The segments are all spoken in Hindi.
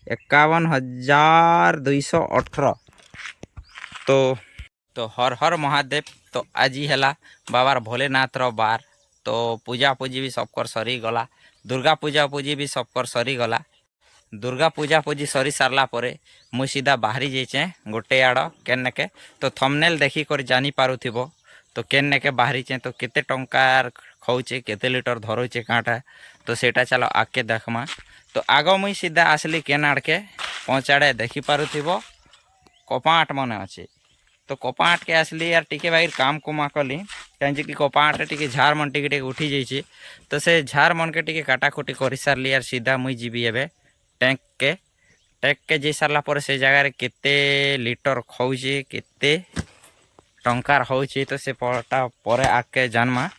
51,218। तो हर हर महादेव। तो आज है बाबार भोलेनाथ बार। तो पूजा पूजी भी सबकर सरी गला। दुर्गा पूजा पूजी भी सबकर सरी गला। दुर्गा पूजा पूजी सरी सारला परे मुई सीधा बाहरी जाइचे गोटे आड़ केन्नेके। तो थंबनेल देखी कर जानी पारुथिबो तो केन्नेके बाहरीचे तो केते टंकार खौचे केते लिटर धरोचे काँटा। तो सेटा चलो आके देखमा। तो आग मुई सीधा आसली केन आड़के पहुँचाड़े देखी पारुथिबो कपाट मने अच्छे। तो कपाट के आसली यार टिके भाई काम कुमा कली कहीं कपाट टे झार मन टे उठी जाइए। तो से झार मन के टे काटाकुटी कर सारे यार सीधा मुई जीवी एबे टैंक के जी सारा पर से जगार केते लिटर खौचे केते टंकार होची तो से पटा परे आके जानमा।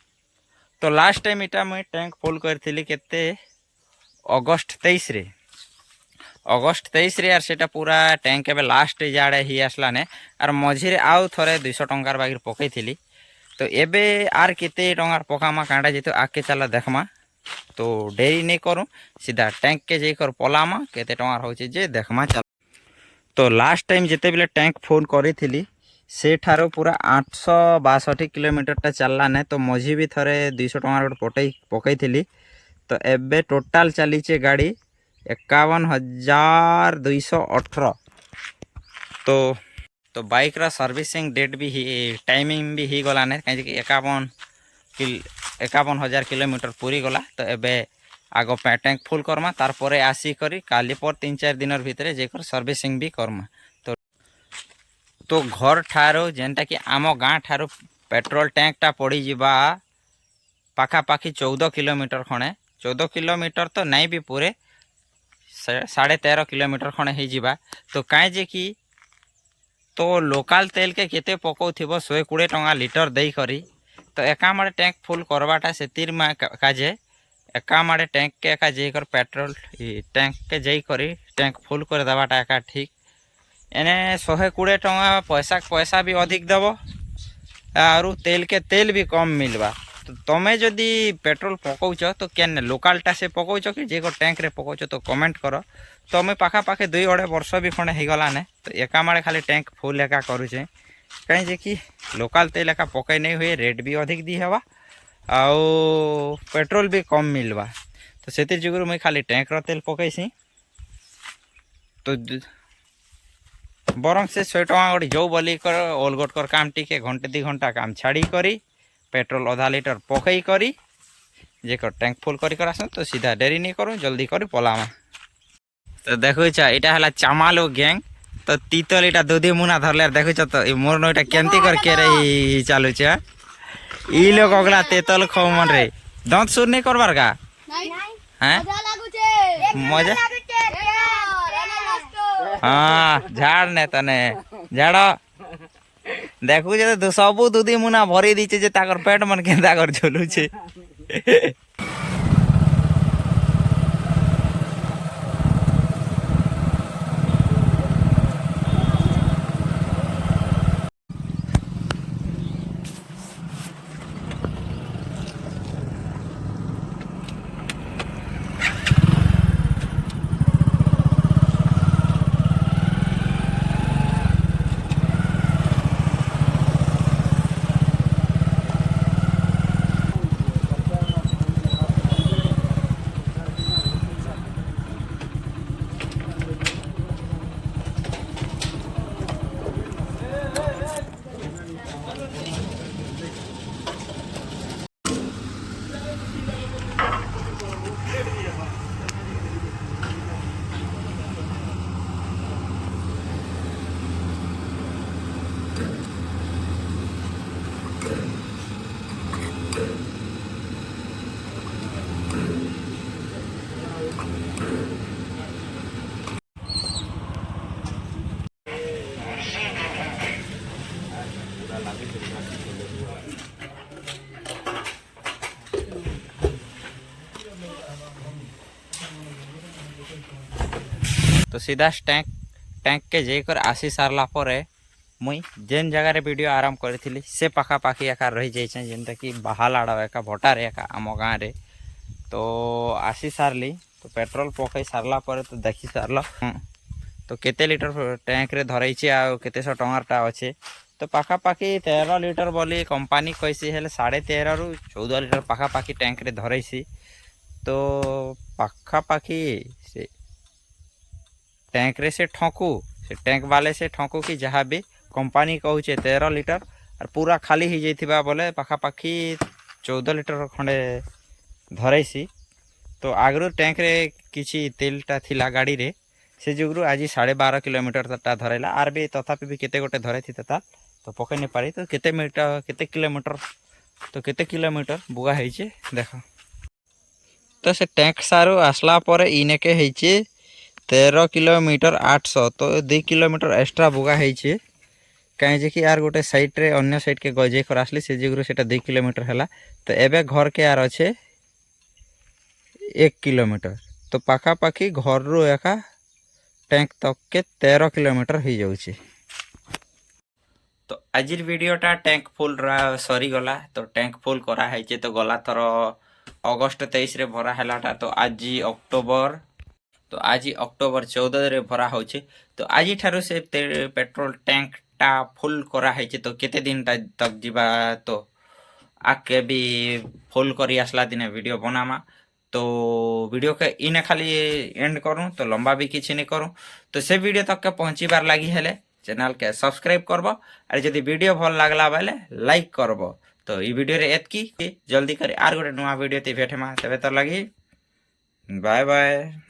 तो लास्ट टाइम इटा मुई टैंक फुल करथिली केते अगस्ट 23 रे यार सेटा पूरा टैंक एबे लास्ट जाड़े ही आसला ने आर मझिरे आउ थरे 200 टंकार बागिर पकई थिली। तो एबे आर केते टंकार पकामा कांडा जेतो आके चला देखमा। तो देरी नहीं करूँ सीधा टैंक के जाकर पलामा केते टंकार होची जे देखमा चल। तो लास्ट टाइम जिते बेले टैंक फोन करी से ठारो पूरा 862 किलोमीटर चलला ने। तो मझी भी थरे 200 टंकार गोटे पकई थी। तो एबे टोटाल चलीचे गाड़ी 51,218। तो बाइक रा सर्विसिंग डेट भी टाइमिंग भी ही गला ने कहीं 51,000 किलोमीटर पूरी गला। तो एबे आग टैंक फुल करमा तार परे आसी करी काली पर 3-4 दिन भितर जेकर सर्विसिंग भी करमा। तो घर ठारो जेनटा कि आम गाँ ठारो पेट्रोल टैंक टा पड़ी जिबा पाखापाखि 14 किलोमीटर खणे 14 किलोमीटर तो नहीं भी पूरे 13.5 किलोमीटर खणे ही जिबा। तो कहीं जे कि तो लोकल तेल के केते पकाउ 120 टंका लिटर दे करी। तो एका माड़े टैंक फुल करवाटा से तीर में काजे एका माड़े टैंक के एका जेकर पेट्रोल टैंक के जई करी टैंक फुल कर देवाटा एका ठीक। एने 120 टंका पैसा भी अधिक देव और तेल के तेल भी कम मिलवा। तो तुम्हें जदि पेट्रोल पकाउच तो केन लोकालटा से पकाउच कि जे टैंक रे पकाउच तो कमेंट कर। तो मैं पाखापाखि 2-2.5 वर्ष भी खंडे होगला ने। तो एका माड़े खाली टैंक फुल एका करुचे कहीं जे कि लोकाल तेल एका पकई नहीं हुए रेट भी अधिक दी हवा आउ पेट्रोल भी कम मिलवा। तो से जुगुरु मुई खाली टैंक रो तेल पकईसी। तो बरং से 100 टंका गोटे जो बोली कर ओलगोट कर काम टिके घंटे 2 घंटा काम छाड़ी करी पेट्रोल आधा लिटर पकई करी जेकर टैंक फुल करी कर आसन। तो सीधा देरी नहीं करूँ जल्दी करी पलामा। तो देखो इटा हला चामालो गैंग। तो तीतल इटा दूधी मुना धरले देखो तो मोर नो इटा केमती कर के रही चालू छे ई लोग अगला तेतल खौ मन रे दांत सुर नहीं करबार का हैं मजा हाँ झाड़ ने तने झाड़ देखु जे तो सबु दूधी मुना भरी दीचे जे ताकर पेट मन केंदा कर झोलू छे। तो सीधा टैंक के जेकर आसी सारला परे मुई जेन जगह वीडियो आरंभ करी से पाखापाखि एका रही जाइए जेनटा कि बाहाल आड़ एका भटार एका आम गाँव रे। तो आसी सारली। तो तो पेट्रोल पकई सारला पर तो देखी सारल तो केते लिटर टैंक रे धरैछि आ केतेशह टंगारटा अच्छे तो पाखापाखि 13 लिटर बोली कंपानी कैसी हेले 13.5 रु 14 लिटर पाखापाखि टैंक रे धरैछि तो पाखापाखि से टैंक रे से ठोकू से टैंक वाले से ठोकू कि जहाँ भी कंपानी कहूचे 13 लिटर और पूरा खाली हो जाइथिबा बोले पाखापाखि 14 लिटर खंडे धरैसी तो आगरू टैंक रे किछि तेलटा थिला गाड़ी रे से जुगरू आज 12.5 किलोमीटर ता धरैला आर भी तथापि भी केते गोटे धरै थिता तो पकई नहीं पारी तो केते मीटर केते किलोमीटर तो केते किलोमीटर बुगा ହେଇचे देखो तो से टैंक सारू आसला पर इनेके ହେଇचे 13 किलोमीटर 800 तो 2 किलोमीटर एक्स्ट्रा बुगा ହେଇचे कहीं जे कि यार गोटे साइड रे अन्य साइड के गजे कर आसली से जुगरू सेटा 2 किलोमीटर हैला तो एबे घर के यार अच्छे 1 किलोमीटर तो पाखापाखि घर रू एका टैंक तक के 13 किलोमीटर हो जाउछे तो आजिर वीडियोटा टैंक फुल सरी गला तो टैंक फुल करा है तो गला थर अगस्ट 23 रे भरा हैलाटा तो आज अक्टोबर 14 रे भरा होचे तो आज ठारू से पेट्रोल टैंक टा फुल करा है तो केते दिन तक जीवा तो आके भी फुल करी आसला दिने वीडियो बनामा तो वीडियो के इने खाली एंड करूँ तो लंबा भी किसी नहीं करूँ तो से वीडियो तक के पहुँचीबार लगी हेले चैनल के सब्सक्राइब करब और जदि वीडियो भल लागला बेले लाइक करब तो ये वीडियो रे एतकी जल्दी करे आर गोटे नुआ वीडियो ते भेटमा तबे तो लगी बाय बाय।